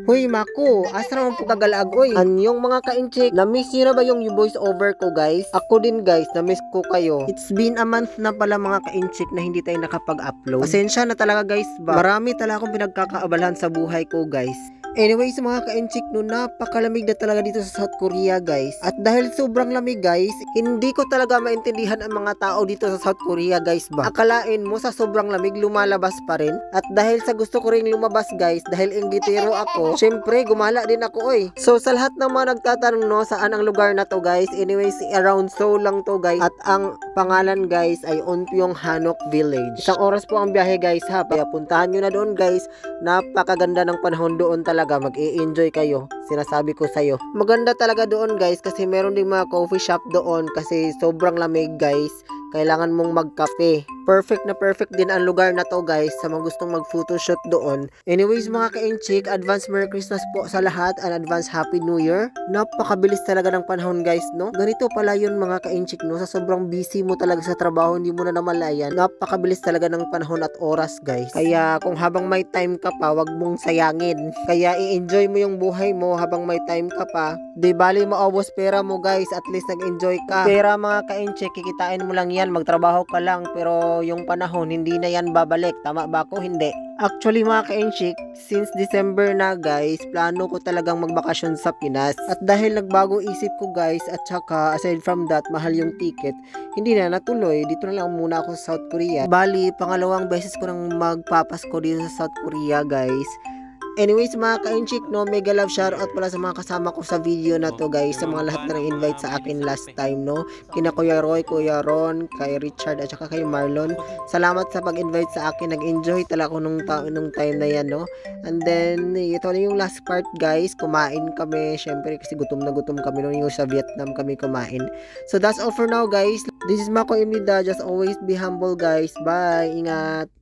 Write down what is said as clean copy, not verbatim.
Hoy Mako, asa naman po kagalaag oy? Anyong mga ka-inchik, na-miss nyo na ba yung voice over ko guys? Ako din guys, na-miss ko kayo. It's been a month na pala mga ka-inchik na hindi tayo nakapag-upload. Pasensya na talaga guys ba? Marami talaga akong pinagkakaabalahan sa buhay ko guys. Anyways mga ka-inchik no, napakalamig na talaga dito sa South Korea guys. At dahil sobrang lamig guys, hindi ko talaga maintindihan ang mga tao dito sa South Korea guys ba. Akalain mo sa sobrang lamig lumalabas pa rin. At dahil sa gusto ko ring lumabas guys, dahil inggitero ako, syempre gumala din ako oy. So sa lahat ng mga nagtatanong no, saan ang lugar na to guys, anyways around Seoul lang to guys. At ang pangalan guys ay Onpyong Hanok Village. Isang oras po ang biyahe guys ha, kaya puntahan nyo na doon guys. Napakaganda ng panahon doon talaga, mag-i-enjoy kayo, sinasabi ko sa'yo. Maganda talaga doon guys kasi meron ding mga coffee shop doon kasi sobrang lamig guys. Kailangan mong magkape. Perfect na perfect din ang lugar na to guys sa mga gustong mag-photoshoot doon. Anyways mga ka-inchik, advance Merry Christmas po sa lahat and advance Happy New Year. Napakabilis talaga ng panahon guys no. Ganito pala yun mga ka-inchik no, sa sobrang busy mo talaga sa trabaho, hindi mo na namalayan. Napakabilis talaga ng panahon at oras guys. Kaya kung habang may time ka pa, wag mong sayangin. Kaya i-enjoy mo yung buhay mo habang may time ka pa. Di bali maubos pera mo guys, at least nag-enjoy ka. Pera mga ka-inchik, kikitain mo lang yan, magtrabaho ka lang, pero yung panahon hindi na yan babalik. Tama ba ako? Hindi. Actually mga ka-inchik, since December na guys, plano ko talagang magbakasyon sa Pinas. At dahil nagbago isip ko guys, at saka aside from that, mahal yung ticket, hindi na natuloy. Dito na lang muna ako sa South Korea. Bali, pangalawang beses ko nang magpapasko dito sa South Korea guys. Anyways mga ka-inchik no, mega love shoutout pala sa mga kasama ko sa video na to guys, sa mga lahat na nang-invite sa akin last time no, kina Kuya Roy, Kuya Ron, kay Richard at saka kay Marlon. Salamat sa pag-invite sa akin, nag-enjoy talaga ako nung time na yan no. And then ito na yung last part guys, kumain kami syempre kasi gutom na gutom kami nung yung sa Vietnam kami kumain. So that's all for now guys, this is Mako Imnida, just always be humble guys, bye, ingat.